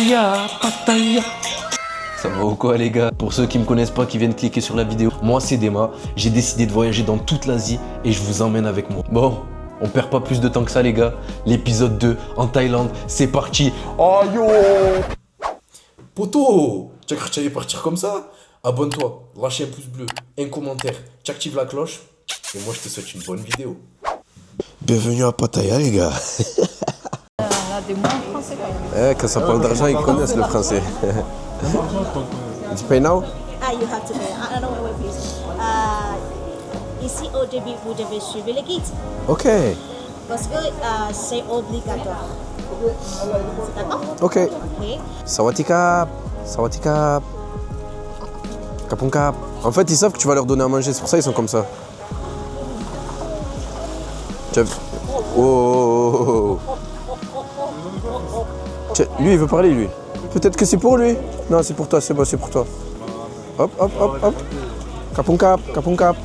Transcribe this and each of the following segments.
Pattaya, Pattaya. Ça va ou quoi les gars? Pour ceux qui me connaissent pas, qui viennent cliquer sur la vidéo, moi c'est Dema, j'ai décidé de voyager dans toute l'Asie et je vous emmène avec moi. Bon, on perd pas plus de temps que ça les gars. L'épisode 2 en Thaïlande, c'est parti. Oh yo! Poto, tu as cru que tu allais partir comme ça? Abonne-toi, lâche un pouce bleu, un commentaire, tu actives la cloche et moi je te souhaite une bonne vidéo. Bienvenue à Pattaya les gars. On a des mots en français quand même. Quand ça parle d'argent, ils connaissent le français. It's pay now? You have to pay. I don't know wait, please. Ici au début, vous devez suivre les guides. Ok. Parce que c'est obligatoire. C'est d'accord? Ok. Ok. Sawatika. Sawatika. Kapunkap. En fait, ils savent que tu vas leur donner à manger, c'est pour ça qu'ils sont comme ça. Tu as... Oh. Lui, il veut parler, lui. Peut-être que c'est pour lui. Non, c'est pour toi, c'est bon, c'est pour toi. Hop, hop, hop, hop. Kapunkap, kapunkap.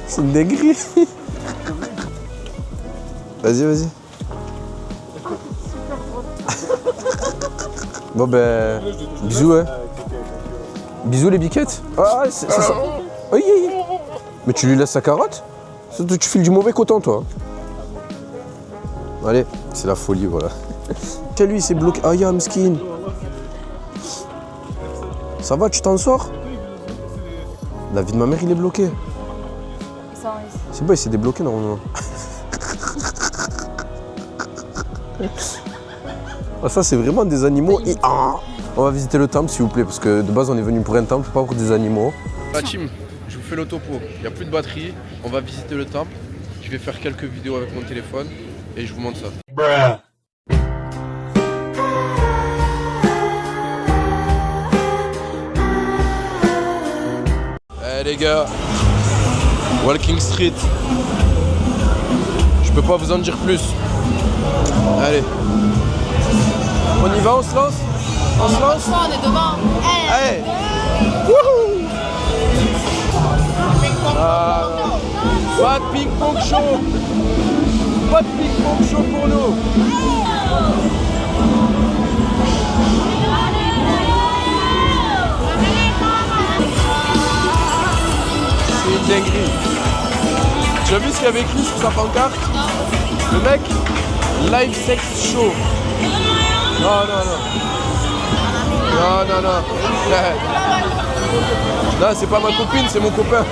C'est une dinguerie. Vas-y, vas-y. Bon ben, bisous hein. Bisous les biquettes. Ah, c'est ça. Oui. Mais tu lui laisses sa carotte? Tu files du mauvais coton toi. Allez, c'est la folie voilà. Tiens lui il s'est bloqué. Ah ya miskin. Ça va, tu t'en sors? La vie de ma mère il est bloqué. C'est bon, il s'est débloqué normalement. Ah, ça c'est vraiment des animaux. On va visiter le temple s'il vous plaît, parce que de base on est venu pour un temple, pas pour des animaux. La team, je vous fais le topo. Il n'y a plus de batterie, on va visiter le temple. Je vais faire quelques vidéos avec mon téléphone et je vous montre ça. Eh les gars, Walking Street. Je peux pas vous en dire plus. Allez. On y va, on se lance? On se lance? On est devant. Allez. Wouhou. Pas de ping-pong chaud. Pas de ping-pong chaud pour nous. C'est une dinguerie. Tu as vu ce qu'il y avait écrit sur sa pancarte? Le mec, live sex show. Non. Non, c'est pas ma copine, c'est mon copain.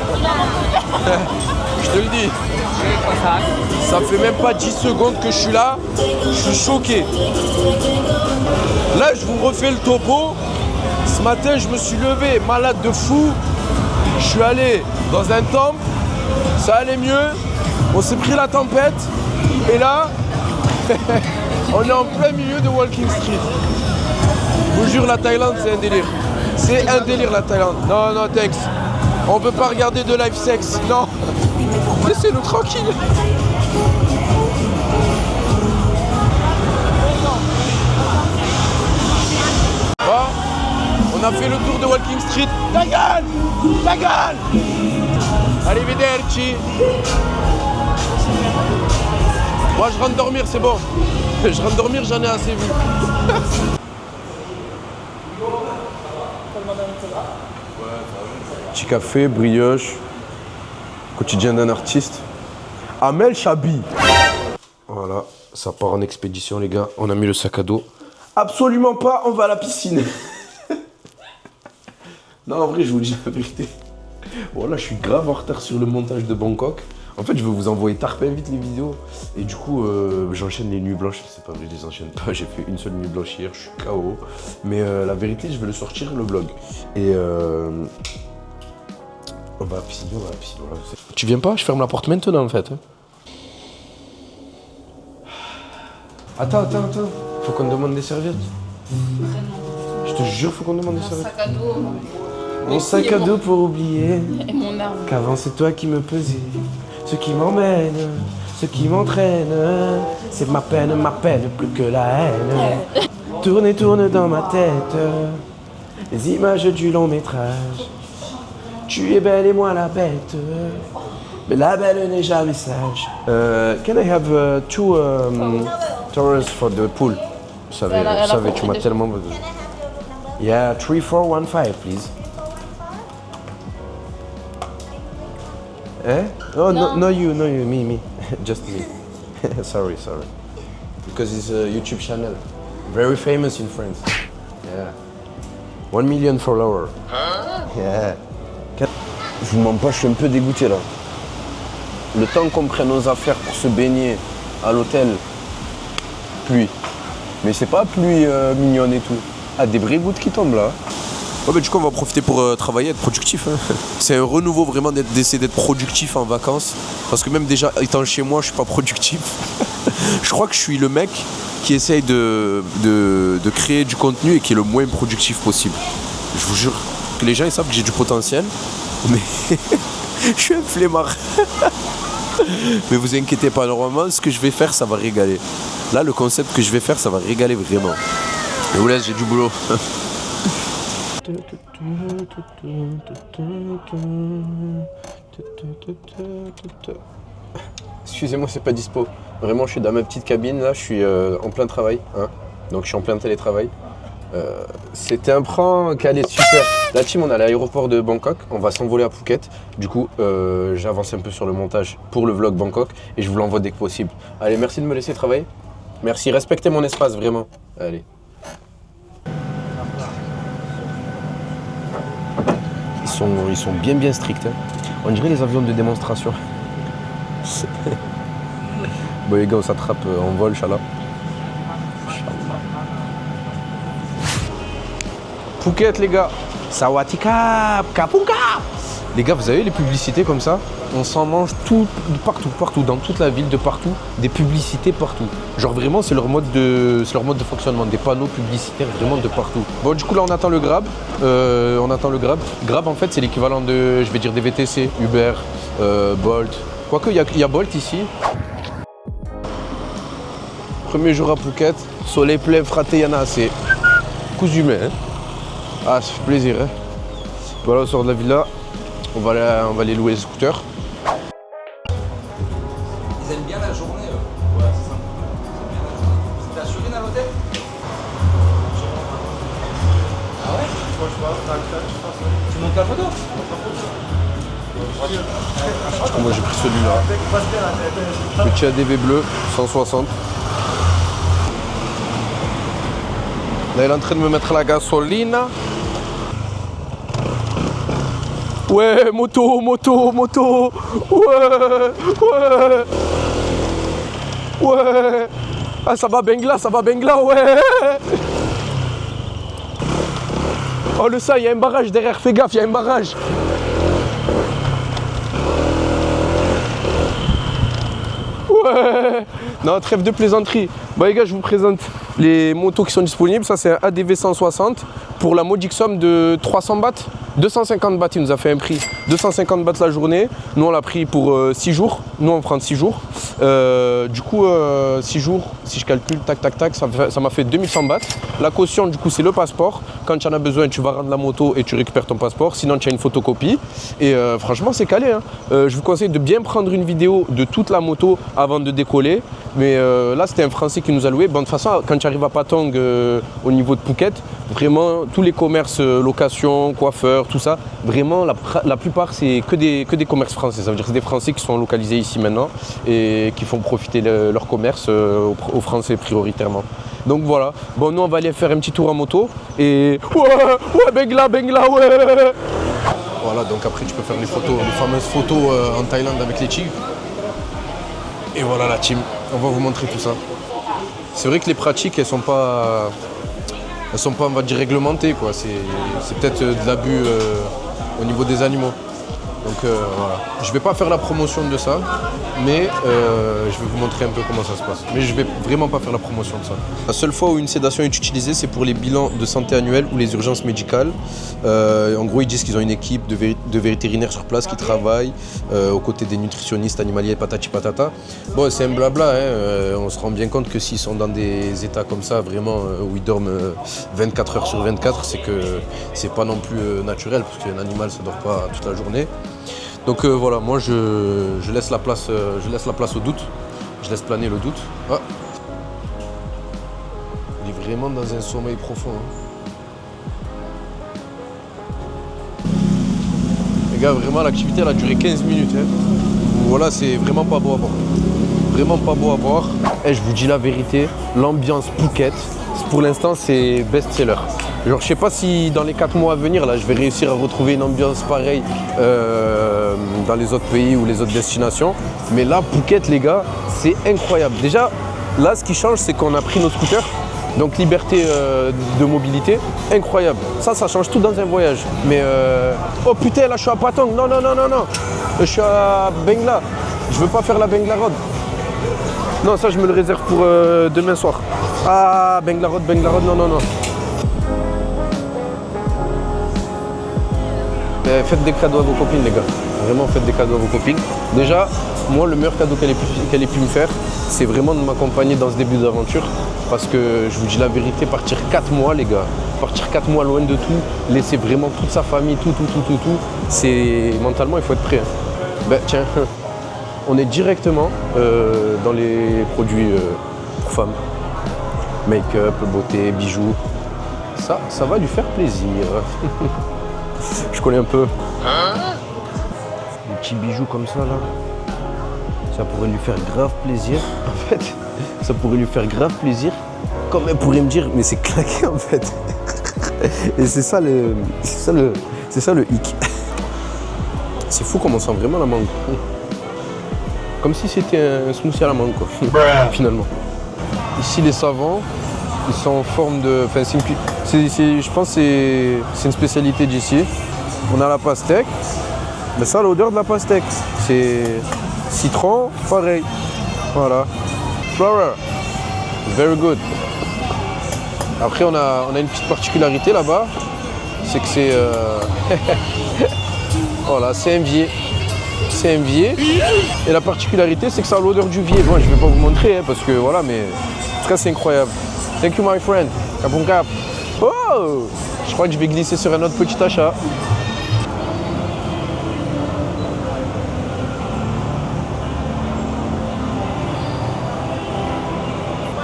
Je te le dis. Ça fait même pas 10 secondes que je suis là. Je suis choqué. Là, je vous refais le topo. Ce matin, je me suis levé, malade de fou. Je suis allé dans un temple. Ça allait mieux. On s'est pris la tempête. Et là, on est en plein milieu de Walking Street. Je vous jure, la Thaïlande, c'est un délire. C'est un délire, la Thaïlande. Non, Tex. On peut pas regarder de live sex. Non. Laissez-nous tranquille. Bon, on a fait le tour de Walking Street. Ta gueule. Arrivederci. Moi, je rentre dormir, c'est bon. Je rentre dormir, j'en ai assez vu. Petit café, brioche, quotidien d'un artiste. Amel Chabi. Voilà, ça part en expédition les gars. On a mis le sac à dos. Absolument pas, on va à la piscine. Non, en vrai, je vous dis la vérité. Voilà, je suis grave en retard sur le montage de Bangkok. En fait, je vais vous envoyer tarpin vite les vidéos. Et du coup, j'enchaîne les nuits blanches. C'est pas vrai, je les enchaîne pas. J'ai fait une seule nuit blanche hier, je suis KO. Mais la vérité, je vais le sortir, le vlog. Et on va à la piscine, Voilà. Tu viens pas? Je ferme la porte maintenant, en fait. Attends. Faut qu'on demande des serviettes. Je te jure, faut qu'on demande des serviettes. Sac à dos. Mon sac à dos pour oublier Et mon arme. qu'avant c'est toi qui me pesais. Ce qui m'emmène, ce qui m'entraîne, c'est ma peine, plus que la haine. Tourne dans ma tête, les images du long métrage. Tu es belle et moi la bête, mais la belle n'est jamais sage. Can I have two towels for the pool? Je savais, tu m'as tellement besoin. Yeah, 3415, please. Eh? Oh, no you, me. Just me. sorry. Because it's a YouTube channel. Very famous in France. Yeah. 1 million followers. Yeah. Je vous mens pas, je suis un peu dégoûté là. Le temps qu'on prenne nos affaires pour se baigner à l'hôtel, pluie. Mais c'est pas pluie mignonne et tout. Ah, des vraies gouttes qui tombent là. Ouais, bah, du coup, on va profiter pour travailler, être productif. Hein. C'est un renouveau vraiment d'essayer d'être productif en vacances. Parce que même déjà, étant chez moi, je suis pas productif. Je crois que je suis le mec qui essaye de créer du contenu et qui est le moins productif possible. Je vous jure que les gens ils savent que j'ai du potentiel, mais je suis un flemmard. Mais vous inquiétez pas, normalement, ce que je vais faire, ça va régaler. Là, le concept que je vais faire, ça va régaler vraiment. Je vous laisse, j'ai du boulot. Excusez-moi, c'est pas dispo. Vraiment, je suis dans ma petite cabine, là, je suis en plein travail. Hein. Donc, je suis en plein télétravail. C'était un prank, allez, super. La team, on est à l'aéroport de Bangkok, on va s'envoler à Phuket. Du coup, j'avance un peu sur le montage pour le vlog Bangkok et je vous l'envoie dès que possible. Allez, merci de me laisser travailler. Merci, respectez mon espace, vraiment. Allez. Ils sont bien stricts. Hein. On dirait les avions de démonstration. Bon les gars, on s'attrape en vol, Inch'Allah. Phuket les gars. Sawatika, Kapunka. Les gars, vous avez les publicités comme ça? On s'en mange tout, partout, dans toute la ville, de partout, des publicités partout. Genre vraiment, c'est leur mode de fonctionnement, des panneaux publicitaires vraiment de partout. Bon, du coup là, on attend le Grab. Grab, en fait, c'est l'équivalent de, je vais dire, des VTC, Uber, Bolt. Quoique, il y a Bolt ici. Premier jour à Phuket, soleil plein, fraté, y'en a assez. Cousu humain, hein. Ah, ça fait plaisir, hein. Voilà, on sort de la villa. On va aller louer les scooters. Ils aiment bien la journée. Ouais, c'est ça. T'es assuré dans l'hôtel? Ah ouais? Tu montes la photo? Moi j'ai pris celui-là. Petit ADV bleu, 160. Là il est en train de me mettre la gasoline. Ouais, moto. Ouais. Ah, ça va Bengla, ouais. Oh, le ça, il y a un barrage derrière, fais gaffe, il y a un barrage. Ouais. Non, trêve de plaisanterie. Bon, les gars, je vous présente les motos qui sont disponibles. Ça, c'est un ADV 160 pour la modique somme de 300 bahts. 250 bahts, il nous a fait un prix. 250 bahts la journée. Nous, on l'a pris pour 6 jours. Nous, on prend 6 jours. Du coup, 6 jours, si je calcule, tac, ça m'a fait 2100 bahts. La caution, du coup, c'est le passeport. Quand tu en as besoin, tu vas rendre la moto et tu récupères ton passeport. Sinon, tu as une photocopie. Et franchement, c'est calé. Hein. Je vous conseille de bien prendre une vidéo de toute la moto avant de décoller. Mais là, c'était un Français qui nous a loué. Bon, de toute façon, quand tu arrives à Patong, au niveau de Phuket, vraiment, tous les commerces, location, coiffeurs, tout ça, vraiment, la plupart, c'est que des commerces français. Ça veut dire que c'est des Français qui sont localisés ici maintenant et qui font profiter leur commerce aux Français prioritairement. Donc voilà. Bon, nous, on va aller faire un petit tour en moto. Et... Ouais, Bengla, ouais. Voilà, donc après, tu peux faire les fameuses photos en Thaïlande avec les tigres. Et voilà la team, on va vous montrer tout ça. C'est vrai que les pratiques, elles sont pas, on va dire, réglementées, quoi. C'est peut-être de l'abus au niveau des animaux. Donc voilà. Je vais pas faire la promotion de ça, mais je vais vous montrer un peu comment ça se passe. Mais je vais vraiment pas faire la promotion de ça. La seule fois où une sédation est utilisée, c'est pour les bilans de santé annuels ou les urgences médicales. En gros, ils disent qu'ils ont une équipe de vétérinaires sur place qui travaillent aux côtés des nutritionnistes animaliers, patati patata. Bon, c'est un blabla, hein. On se rend bien compte que s'ils sont dans des états comme ça, vraiment, où ils dorment 24 heures sur 24, c'est que c'est pas non plus naturel, parce qu'un animal, ça dort pas toute la journée. Donc voilà, moi je laisse la place au doute, je laisse planer le doute. Ah. Livré vraiment dans un sommeil profond. Hein. Les gars, vraiment, l'activité elle a duré 15 minutes. Hein. Voilà, c'est vraiment pas beau à voir. Vraiment pas beau à voir. Et je vous dis la vérité, l'ambiance Phuket, pour l'instant, c'est best-seller. Genre, je sais pas si dans les 4 mois à venir, là, je vais réussir à retrouver une ambiance pareille dans les autres pays ou les autres destinations. Mais là, Phuket, les gars, c'est incroyable. Déjà, là, ce qui change, c'est qu'on a pris nos scooters. Donc, liberté de mobilité, incroyable. Ça change tout dans un voyage. Mais, oh putain, là, je suis à Patong. Non. Je suis à Bengla. Je veux pas faire la Bengla Road. Non, ça, je me le réserve pour demain soir. Ah, Bengla Road, non. Faites des cadeaux à vos copines, les gars. Vraiment, faites des cadeaux à vos copines. Déjà, moi, le meilleur cadeau qu'elle ait pu me faire, c'est vraiment de m'accompagner dans ce début d'aventure. Parce que, je vous dis la vérité, partir 4 mois, les gars, partir 4 mois loin de tout, laisser vraiment toute sa famille, tout, c'est... Mentalement, il faut être prêt. Hein. Ben, tiens, on est directement dans les produits pour femmes. Make-up, beauté, bijoux. Ça va lui faire plaisir. Je connais un peu. Des petits bijoux comme ça là. Ça pourrait lui faire grave plaisir. En fait, ça pourrait lui faire grave plaisir. Comme elle pourrait me dire, mais c'est claqué en fait. Et c'est ça le hic. C'est fou comme on sent vraiment la mangue. Comme si c'était un smoothie à la mangue quoi. Finalement. Ici les savons, ils sont en forme de. Enfin, je pense que c'est une spécialité d'ici. On a la pastèque. Mais ça, l'odeur de la pastèque, c'est citron, pareil. Voilà. Flower. Very good. Après, on a une petite particularité là-bas. C'est que c'est. Voilà, c'est un vier. C'est un vier. Et la particularité, c'est que ça a l'odeur du vier. Bon, je ne vais pas vous montrer, hein, parce que voilà, mais en tout cas, c'est incroyable. Thank you, my friend. Kapon kap. Oh! Je crois que je vais glisser sur un autre petit achat.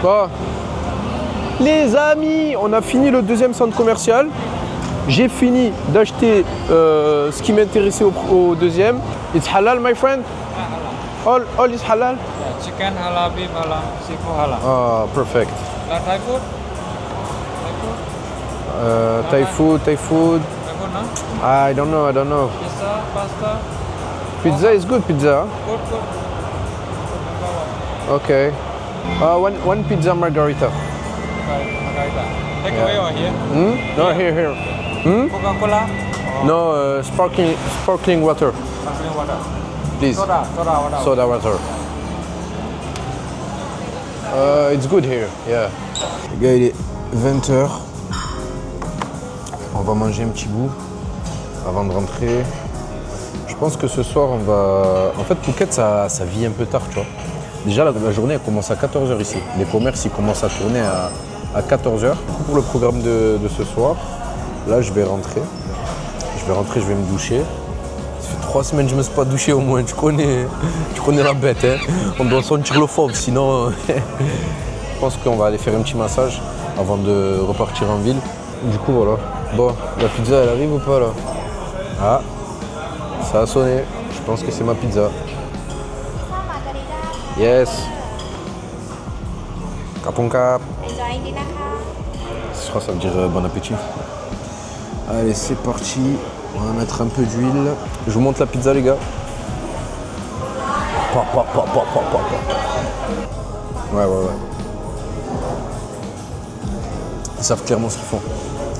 Bon. Les amis, on a fini le deuxième centre commercial. J'ai fini d'acheter ce qui m'intéressait au deuxième. It's halal, my friend? All is halal? Chicken halal, beef halal, seafood halal. Ah, perfect. Thai food? Thai food. Thai food, no? I don't know. Pizza, pasta? Pizza is good, pizza. Good. Okay. One pizza margarita. Okay, margarita. Take away or here? No, here. Coca-Cola? No, sparkling water, Sparkling water. please. Soda water. Soda water. It's good here, yeah. Les gars, il est 20h. On va manger un petit bout avant de rentrer. Je pense que ce soir, on va... En fait, Phuket, ça vit un peu tard, tu vois. Déjà, la journée, elle commence à 14h ici. Les commerces, ils commencent à tourner à 14h. Pour le programme de ce soir, là, je vais rentrer. Je vais me doucher. Ça fait 3 semaines que je ne me suis pas douché au moins. Tu connais la bête, hein. On doit sentir le fauve, sinon... Je pense qu'on va aller faire un petit massage avant de repartir en ville. Du coup, voilà. Bon, la pizza, elle arrive ou pas, là? Ah, ça a sonné. Je pense que c'est ma pizza. Yes. Kapon kap. Je crois que ça veut dire bon appétit. Allez, c'est parti. On va mettre un peu d'huile. Je vous montre la pizza, les gars. Ouais. Ils savent clairement ce qu'ils font.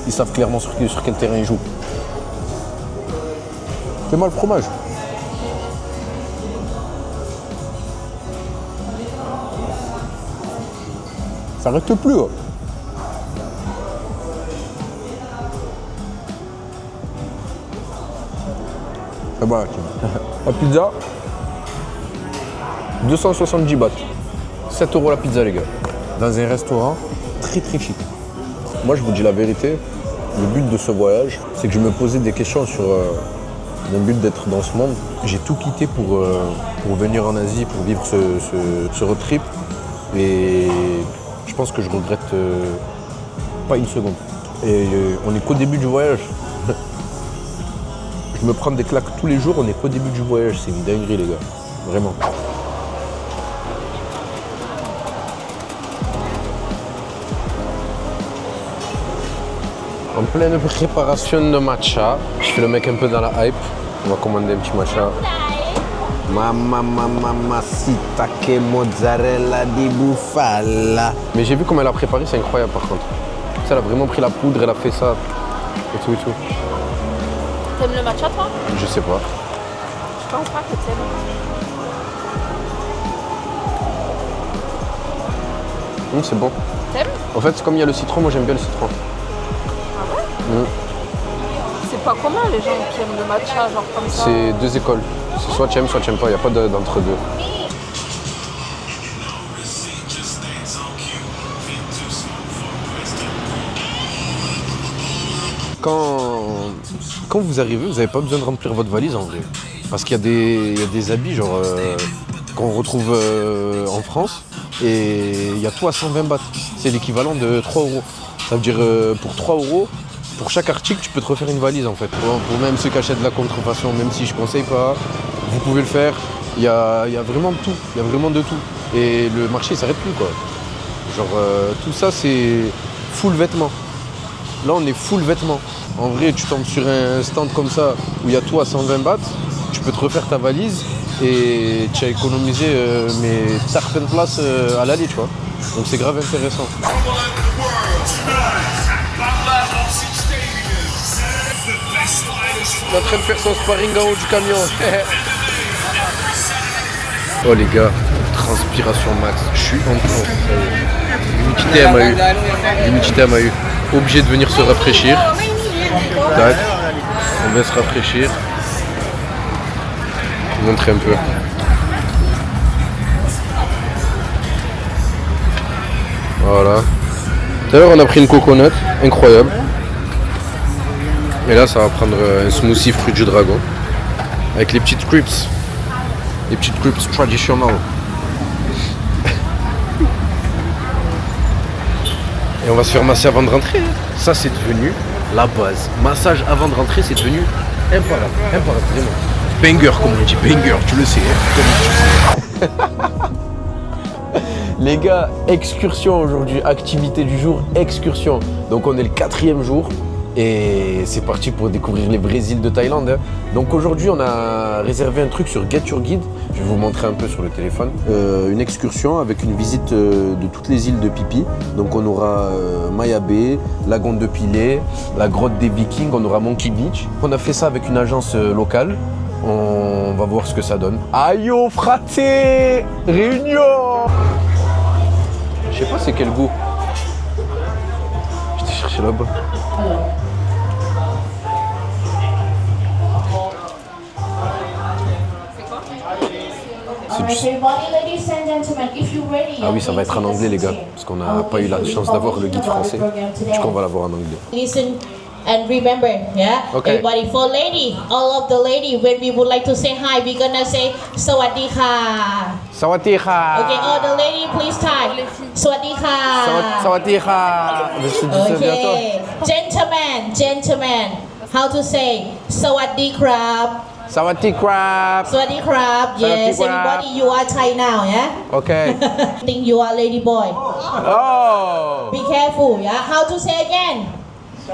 Ils savent clairement sur quel terrain ils jouent. Fais-moi le fromage. Ça reste plus. Oh. Ah bah, la pizza, 270 bahts. 7 € la pizza, les gars. Dans un restaurant très chic. Moi, je vous dis la vérité, le but de ce voyage, c'est que je me posais des questions sur mon but d'être dans ce monde. J'ai tout quitté pour venir en Asie, pour vivre ce road trip. Et je pense que je regrette pas une seconde. Et on est qu'au début du voyage. Je me prends des claques tous les jours, on est qu'au début du voyage. C'est une dinguerie, les gars. Vraiment. En pleine préparation de matcha. Je fais le mec un peu dans la hype. On va commander un petit matcha. Mamacita que mozzarella di bufala. Mais j'ai vu comment elle a préparé, c'est incroyable par contre. Ça, elle a vraiment pris la poudre, elle a fait ça. Et tout et tout. T'aimes le matcha, toi? Je sais pas. Je pense pas que t'aimes. C'est bon. T'aimes? En fait, comme il y a le citron, moi j'aime bien le citron. Ah ouais? C'est pas commun les gens qui aiment le matcha, genre comme ça. C'est deux écoles. C'est soit tu aimes, soit tu n'aimes pas. Il n'y a pas d'entre-deux. Quand vous arrivez, vous n'avez pas besoin de remplir votre valise en vrai. Parce qu'il y a des habits genre qu'on retrouve en France et il y a tout à 120 bahts. C'est l'équivalent de 3 €. Ça veut dire pour 3 €, pour chaque article, tu peux te refaire une valise en fait. Pour même ceux qui achètent de la contrefaçon, même si je ne conseille pas, vous pouvez le faire. Il y a vraiment de tout. Il y a vraiment de tout. Et le marché ne s'arrête plus quoi. Genre tout ça c'est full vêtements. Là on est full vêtements. En vrai tu tombes sur un stand comme ça où il y a tout à 120 bahts, tu peux te refaire ta valise et tu as économisé mais certaines places à l'aller tu vois. Donc c'est grave intéressant. Il est en train de faire son sparring en haut du camion. Oh les gars, transpiration max, je suis en train. L'humidité à Mahu. Obligé de venir se rafraîchir. Tac. On vient se rafraîchir. Je vous montrer un peu. Voilà. Tout à l'heure on a pris une coconut, incroyable. Et là ça va prendre un smoothie fruit du dragon. Avec les petites crips. Les petites crips traditionnelles. Et on va se faire masser avant de rentrer. Ça c'est devenu la base. Massage avant de rentrer c'est devenu imparable. Imparable vraiment. Banger comme on dit. Banger, tu le sais. Les gars, excursion aujourd'hui. Activité du jour, excursion. Donc on est le 4e jour. Et c'est parti pour découvrir les vraies îles de Thaïlande. Hein. Donc aujourd'hui, on a réservé un truc sur Get Your Guide. Je vais vous montrer un peu sur le téléphone. Une excursion avec une visite de toutes les îles de Phi Phi. Donc on aura Maya Bay, Lagon de Pilet, la grotte des Vikings, on aura Monkey Beach. On a fait ça avec une agence locale. On va voir ce que ça donne. Aïe oh fraté, réunion. Je sais pas c'est quel goût. Je t'ai cherché là-bas. Ah oui, ça va être en anglais les gars, parce qu'on n'a pas eu la chance d'avoir le guide français. Du coup, on va l'avoir en anglais. Listen and remember, yeah? Okay. Everybody, for lady, all of the lady, when we would like to say hi, we're gonna say Sawadee ka. Sawadee ka. Okay, all the lady, please type. Sawadee ka. Sawadee ka. Okay. Gentlemen, how to say Sawadee krab? Sawadee krab. Sawadee krab. Yes, everybody, you are Thai now, yeah? Okay. Think you are lady boy. Oh. Be careful, yeah? How to say again?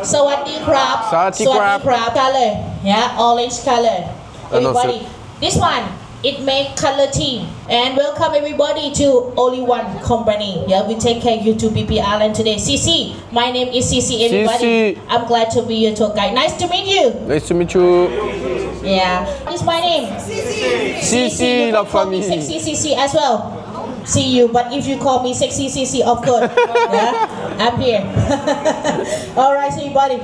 Sawadee krab. Sawadee krab. Color, yeah? Orange color. No, Everybody. This one, it make color team. And welcome everybody to Only One Company. Yeah, we take care of you to BP Island today. CC, my name is CC. Everybody, CC. I'm glad to be your tour guide. Nice to meet you. Nice to meet you. Yeah, this is my name. CC, you la can call me famille. Sexy CC as well. See you, but if you call me Sexy CC, of course, yeah, I'm here. All right, everybody.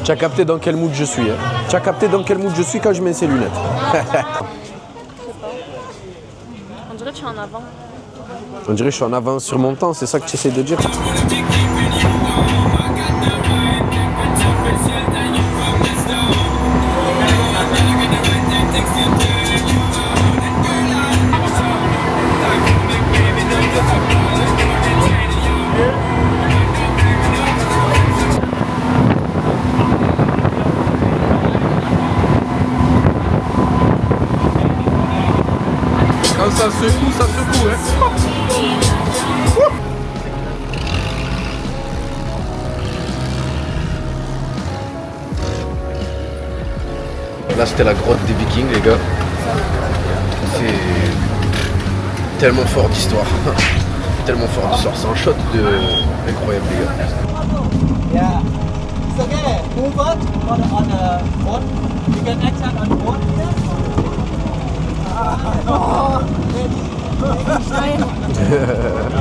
Tu as capté dans quel mood je suis. Hein. Tu as capté dans quel mood je suis quand je mets ces lunettes. On dirait que tu es en avant. On dirait que je suis en avance sur mon temps, c'est ça que tu essaies de dire. ça secoue, hein. Là c'était la grotte des Vikings les gars. C'est tellement fort d'histoire. Tellement fort d'histoire. C'est un shot de incroyable les gars. Yeah. It's okay. Move on the boat. You can action on the boat.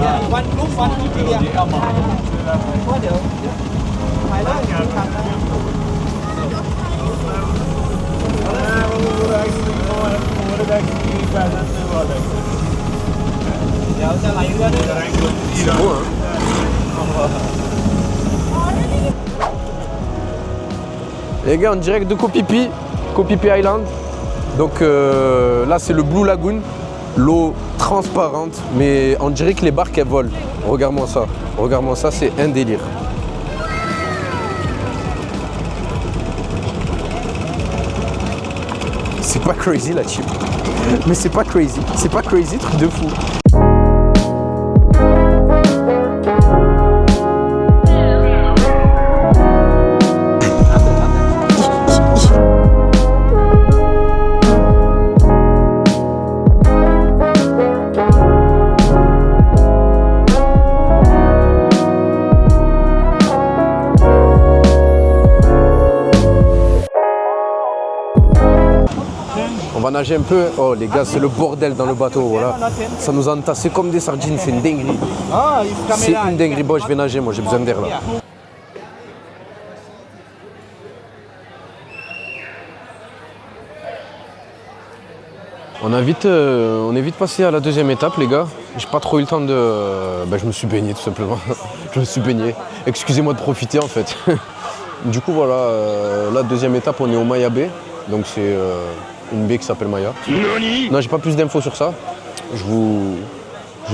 Yeah, one group, one media. Có điều. Phải đó. C'est beau hein. Les gars, en direct de Koh Phi Phi Island. Donc là c'est le Blue Lagoon, l'eau transparente, mais on dirait que les barques elles volent. Regarde-moi ça, c'est un délire. C'est pas crazy la chip. Mais c'est pas crazy, truc de fou. On va nager un peu. Oh les gars, c'est le bordel dans le bateau, voilà. Ça nous a entassés comme des sardines, c'est une dinguerie. C'est une dinguerie. Bon, je vais nager, moi j'ai besoin d'air là. On est vite passé à la deuxième étape les gars. J'ai pas trop eu le temps de... je me suis baigné tout simplement. Je me suis baigné. Excusez-moi de profiter en fait. Du coup voilà, la deuxième étape on est au Maya Bay. Donc c'est une baie qui s'appelle Maya. Non, j'ai pas plus d'infos sur ça. Je vous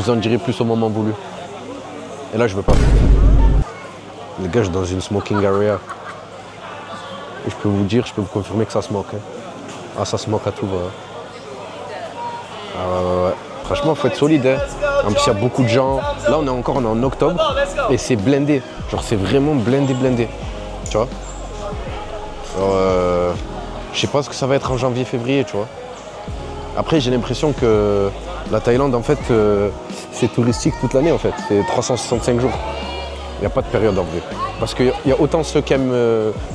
en dirai plus au moment voulu. Et là je veux pas. Les gars, je suis dans une smoking area. Et je peux vous confirmer que ça smoke. Hein. Ah ça smoke à tout va. Ah ouais. Franchement faut être solide. Hein. En plus il y a beaucoup de gens. Là on est en octobre et c'est blindé. Genre c'est vraiment blindé. Tu vois. Alors, je sais pas ce que ça va être en janvier-février, tu vois. Après, j'ai l'impression que la Thaïlande, en fait, c'est touristique toute l'année, en fait. C'est 365 jours. Il n'y a pas de période, en vrai. Parce qu'il y a autant ceux qui aiment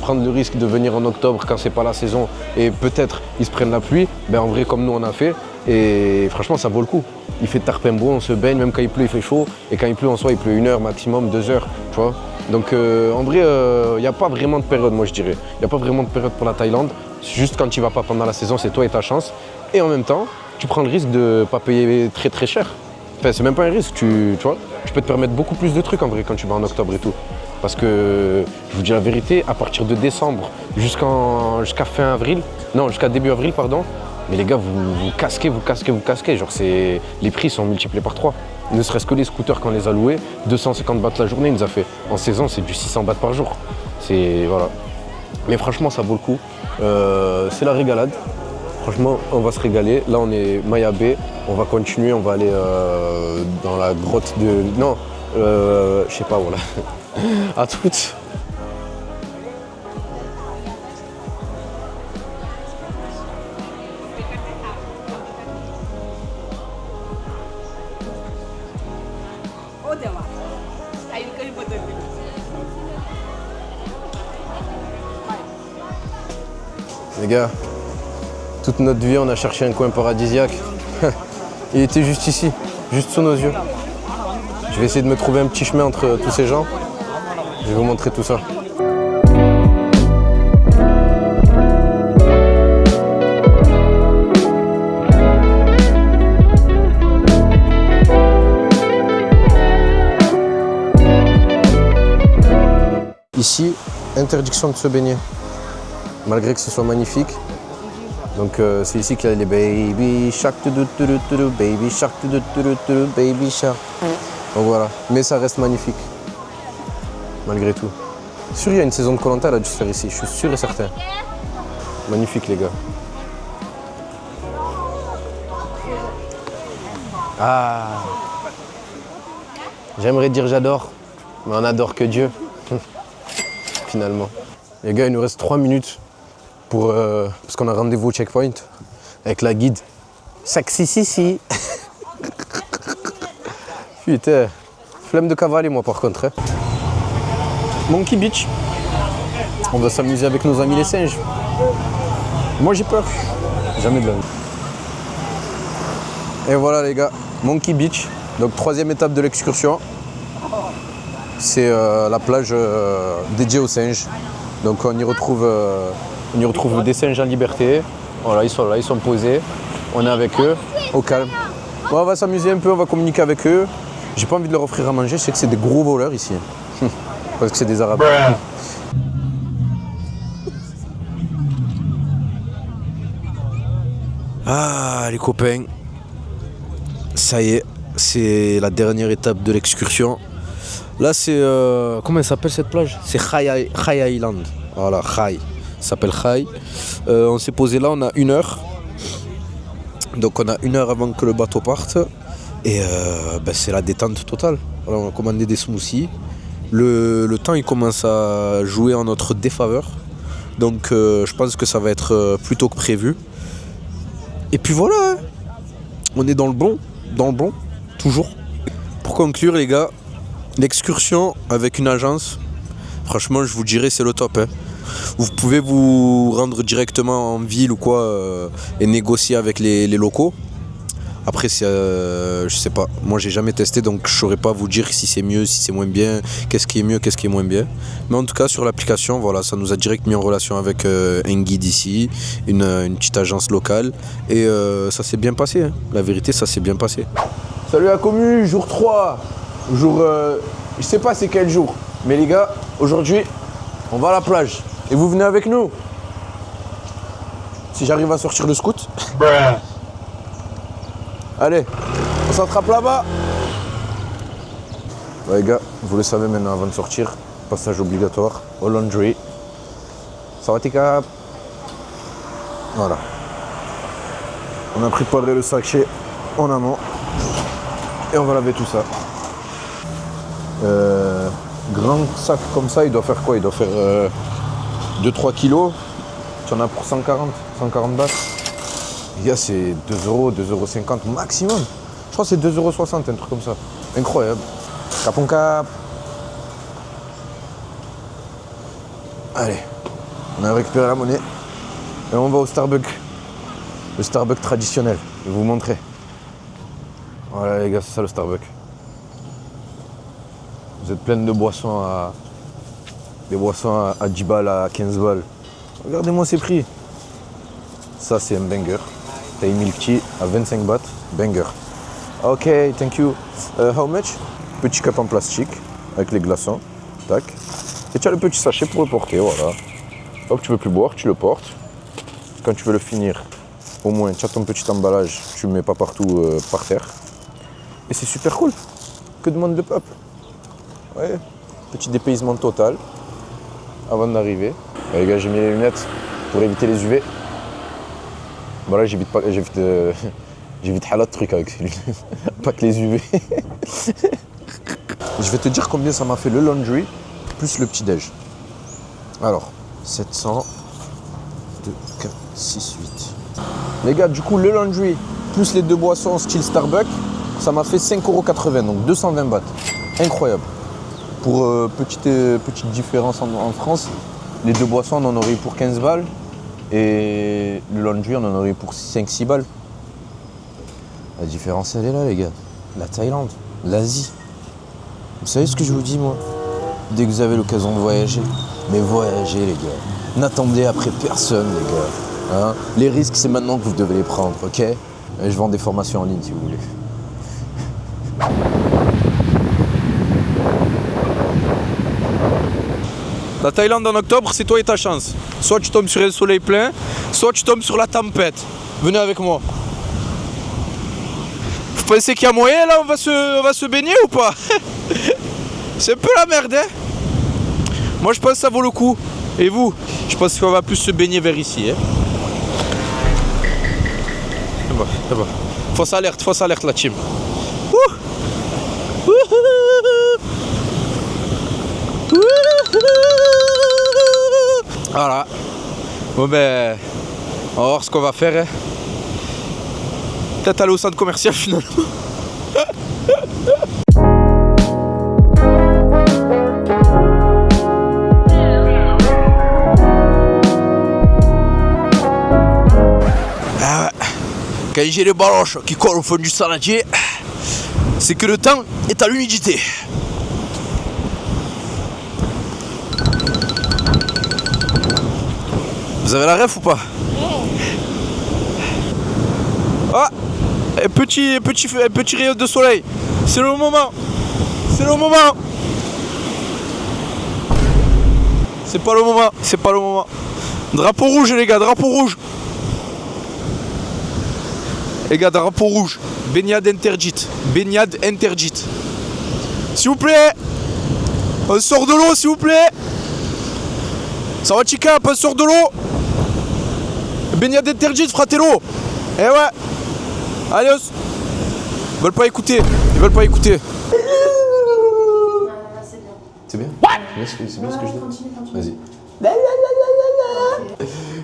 prendre le risque de venir en octobre quand c'est pas la saison et peut-être ils se prennent la pluie. Ben, en vrai, comme nous, on a fait. Et franchement, ça vaut le coup. Il fait tarpin beau, on se baigne. Même quand il pleut, il fait chaud. Et quand il pleut, en soi, il pleut 1 heure maximum, 2 heures, tu vois. Donc, en vrai, il n'y a pas vraiment de période, moi, je dirais. Il n'y a pas vraiment de période pour la Thaïlande. Juste quand tu vas pas pendant la saison, c'est toi et ta chance. Et en même temps, tu prends le risque de pas payer très très cher. Enfin, c'est même pas un risque, tu vois. Tu peux te permettre beaucoup plus de trucs en vrai quand tu vas en octobre et tout. Parce que, je vous dis la vérité, à partir de décembre jusqu'à fin avril, non, jusqu'à début avril, pardon, mais les gars, vous casquez. Genre, les prix sont multipliés par 3. Ne serait-ce que les scooters, quand on les a loués, 250 bahts la journée, il nous a fait. En saison, c'est du 600 bahts par jour. C'est, voilà. Mais franchement, ça vaut le coup. C'est la régalade. Franchement, on va se régaler. Là, on est Maya Bay. On va continuer. On va aller dans la grotte de... Non, je sais pas, voilà. À toutes. Les gars, toute notre vie, on a cherché un coin paradisiaque. Il était juste ici, juste sous nos yeux. Je vais essayer de me trouver un petit chemin entre tous ces gens. Je vais vous montrer tout ça. Ici, interdiction de se baigner, malgré que ce soit magnifique. Donc c'est ici qu'il y a les baby shark, baby shark, baby shark. Donc voilà, mais ça reste magnifique, malgré tout. Sûr, il y a une saison de Koh-Lanta, elle a dû se faire ici, je suis sûr et certain. Magnifique les gars. Ah. J'aimerais dire j'adore, mais on adore que Dieu. Finalement. Les gars, il nous reste 3 minutes pour parce qu'on a rendez-vous au checkpoint avec la guide. Sexy Sissi. Putain, flemme de cavaler moi par contre. Hein. Monkey Beach. On va s'amuser avec nos amis les singes. Moi j'ai peur. Jamais de la vie. Et voilà les gars, Monkey Beach. Donc 3e étape de l'excursion. C'est la plage dédiée aux singes. Donc on y retrouve des singes en liberté. Voilà, ils sont là, ils sont posés. On est avec eux, au calme. Bon, on va s'amuser un peu, on va communiquer avec eux. J'ai pas envie de leur offrir à manger, je sais que c'est des gros voleurs ici. Parce que c'est des Arabes. Ah les copains, ça y est, c'est la dernière étape de l'excursion. Là c'est, comment elle s'appelle cette plage? C'est Khai Island, voilà, Khai, ça s'appelle Khai. On s'est posé là, on a 1 heure. Donc on a 1 heure avant que le bateau parte. Et c'est la détente totale. Voilà, on a commandé des smoothies. Le temps il commence à jouer en notre défaveur. Donc je pense que ça va être plus tôt que prévu. Et puis voilà, hein. On est dans le bon, toujours. Pour conclure les gars, l'excursion avec une agence, franchement je vous dirais c'est le top. Hein. Vous pouvez vous rendre directement en ville ou quoi et négocier avec les locaux. Après je sais pas, moi j'ai jamais testé donc je saurais pas vous dire si c'est mieux, si c'est moins bien, qu'est-ce qui est mieux, qu'est-ce qui est moins bien. Mais en tout cas sur l'application, voilà, ça nous a direct mis en relation avec un guide ici, une petite agence locale et ça s'est bien passé, hein. La vérité ça s'est bien passé. Salut la commu, jour 3, jour, je sais pas c'est quel jour, mais les gars, aujourd'hui on va à la plage et vous venez avec nous. Si j'arrive à sortir le scout. Allez, on s'attrape là-bas. Ouais, les gars, vous le savez maintenant avant de sortir, passage obligatoire au laundry. Ça va tes cap. Voilà. On a préparé le sachet en amont et on va laver tout ça. Grand sac comme ça, il doit faire quoi? Il doit faire 2-3 kilos. Tu en as pour 140 bahts. Les gars, c'est 2 €, 2,50 € maximum. Je crois que c'est 2,60 €, un truc comme ça. Incroyable. Cap on cap. Allez, on a récupéré la monnaie. Et on va au Starbucks. Le Starbucks traditionnel. Je vais vous montrer. Voilà les gars, c'est ça le Starbucks. Vous êtes plein de boissons à... Des boissons à 10 balles, à 15 balles. Regardez-moi ces prix. Ça, c'est un banger. Thai milk tea à 25 bahts. Banger. Ok, thank you. How much? Petit cup en plastique avec les glaçons. Tac. Et tu as le petit sachet pour le porter, voilà. Hop, tu veux plus boire, tu le portes. Quand tu veux le finir, au moins, tu as ton petit emballage. Tu le mets pas partout par terre. Et c'est super cool. Que demande le peuple? Ouais. Petit dépaysement total avant d'arriver. Les gars, j'ai mis les lunettes pour éviter les UV. Bon là j'évite halat truc avec ces lunettes, pas que les UV. Je vais te dire combien ça m'a fait le laundry plus le petit déj. Alors, 700, 2, 4, 6, 8. Les gars, du coup le laundry plus les 2 boissons style Starbucks, ça m'a fait 5,80 €, donc 220 bahts. Incroyable. Pour petite différence en France, les 2 boissons on en aurait pour 15 balles. Et le laundry, on en aurait pour 5-6 balles. La différence, elle est là, les gars. La Thaïlande, l'Asie. Vous savez ce que je vous dis, moi? Dès que vous avez l'occasion de voyager, mais voyagez, les gars. N'attendez après personne, les gars. Hein? Les risques, c'est maintenant que vous devez les prendre, ok? Et je vends des formations en ligne, si vous voulez. La Thaïlande en octobre, c'est toi et ta chance. Soit tu tombes sur un soleil plein, soit tu tombes sur la tempête. Venez avec moi. Vous pensez qu'il y a moyen là, on va se baigner ou pas? C'est un peu la merde, hein? Moi je pense que ça vaut le coup. Et vous? Je pense qu'on va plus se baigner vers ici. Hein? C'est bon. Fausse alerte la team. Voilà. Bon ben, on va voir ce qu'on va faire. Hein. Peut-être aller au centre commercial finalement. Ah ouais. Quand j'ai les baloches qui collent au fond du saladier, c'est que le temps est à l'humidité. Vous avez la ref ou pas? Ah, un petit rayon de soleil. C'est le moment. C'est le moment. C'est pas le moment. C'est pas le moment. Drapeau rouge les gars, drapeau rouge. Les gars, drapeau rouge. Baignade interdite. Baignade interdite. S'il vous plaît. On sort de l'eau s'il vous plaît. Ça va chica, on sort de l'eau. Baignade interdite, fratello. Eh ouais. Allez, ils veulent pas écouter. Ils veulent pas écouter. C'est bien. C'est bien ce que je dis. Vas-y.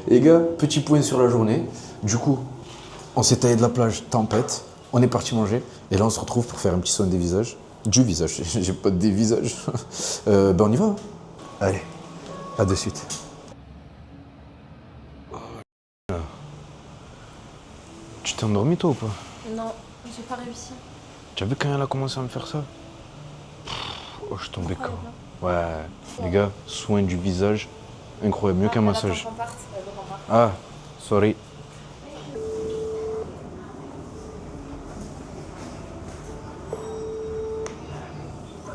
Les gars, petit point sur la journée. Du coup, on s'est taillé de la plage, tempête. On est parti manger. Et là, on se retrouve pour faire un petit soin des visages. Du visage. J'ai pas des visages. Ben, on y va. Allez. À de suite. Tu t'es endormi toi ou pas? Non, j'ai pas réussi. Tu as vu quand elle a commencé à me faire ça? Oh, je suis tombé quand. Ouais, les gars, soin du visage, incroyable, mieux qu'un massage. Ah, sorry.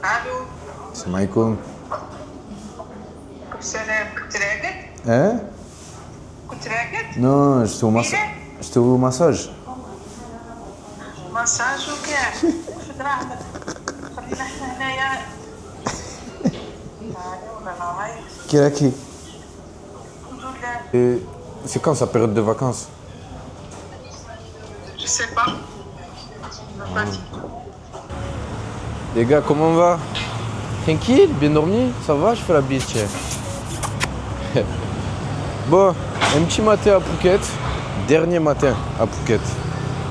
Allô? C'est Maïkoum. كنت راقد؟ Hein? كنت راقد؟ Non, j'étais au massage. J'étais au massage. مساج وكاع في دراعك خلينا احنا هنايا ولا لا هاي Qui est qui? الحمد لله. Et c'est quand sa période de vacances? Je sais pas. On m'a pas dit. Les gars, comment on va? Tranquille, bien dormi? Ça va? Je fais la bise, tiens. Bon, un petit matin à Phuket. Dernier matin à Phuket.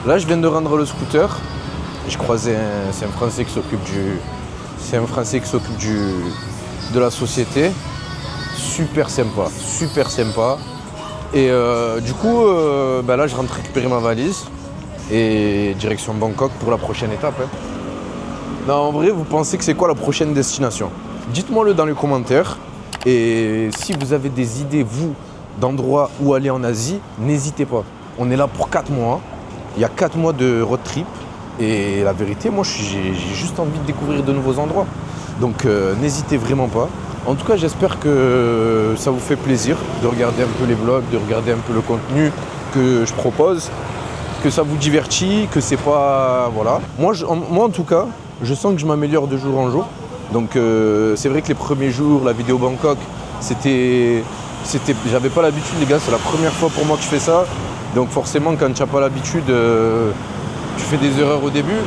Là, je viens de rendre le scooter. Je croisais c'est un Français qui s'occupe de la société. Super sympa, super sympa. Et du coup, là, je rentre récupérer ma valise et direction Bangkok pour la prochaine étape. Hein. Non, en vrai, vous pensez que c'est quoi la prochaine destination? Dites-moi-le dans les commentaires. Et si vous avez des idées, vous, d'endroits où aller en Asie, n'hésitez pas. On est là pour 4 mois. Il y a 4 mois de road trip. Et la vérité, moi, j'ai juste envie de découvrir de nouveaux endroits. Donc, n'hésitez vraiment pas. En tout cas, j'espère que ça vous fait plaisir de regarder un peu les vlogs, de regarder un peu le contenu que je propose, que ça vous divertit, que c'est pas... Voilà. Moi, en tout cas, je sens que je m'améliore de jour en jour. Donc, c'est vrai que les premiers jours, la vidéo Bangkok, j'avais pas l'habitude, les gars, c'est la première fois pour moi que je fais ça. Donc forcément, quand tu n'as pas l'habitude, tu fais des erreurs au début.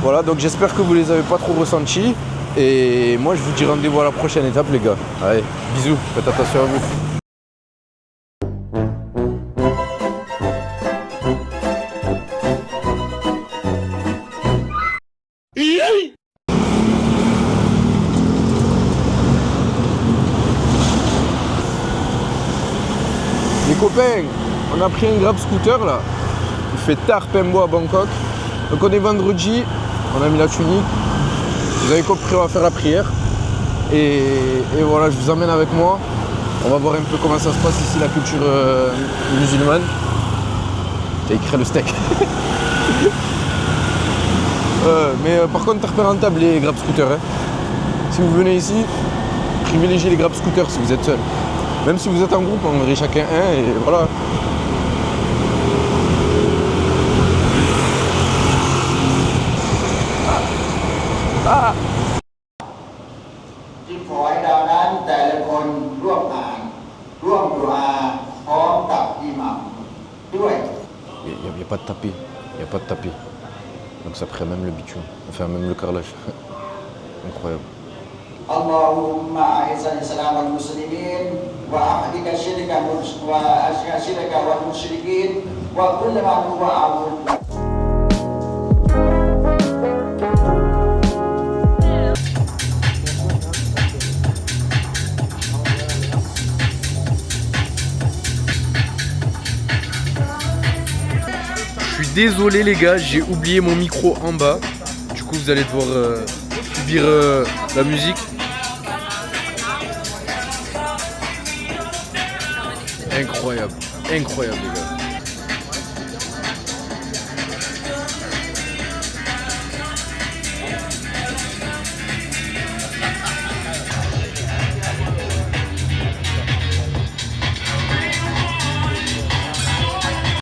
Voilà, donc j'espère que vous les avez pas trop ressentis. Et moi, je vous dis rendez-vous à la prochaine étape, les gars. Allez, bisous, faites attention à vous. Les copains, on a pris un Grab scooter là. Il fait tard Pembo à Bangkok. Donc on est vendredi, on a mis la tunique. Vous avez compris, on va faire la prière. Et voilà, je vous emmène avec moi. On va voir un peu comment ça se passe ici, la culture musulmane. T'as écrit le steak. Mais par contre, très rentable les Grab scooters. Hein. Si vous venez ici, privilégiez les Grab scooters si vous êtes seul. Même si vous êtes en groupe, on verrait chacun un et voilà.ที่ขอให้เรานั้นแต่ละคนร่วมอ่านร่วมดุอาพร้อมกับอิหมัมด้วย Il n'y a pas de tapis. Il n'y a pas de tapis. Donc ça prend même le bitume. Enfin, même le carrelage. Incroyable. اللهم أعز الإسلام والمسلمين وأحرق الشرك والمشركين وكل من هو عدو. Je suis désolé les gars, j'ai oublié mon micro en bas. Du coup vous allez devoir subir la musique. Incroyable, incroyable les gars.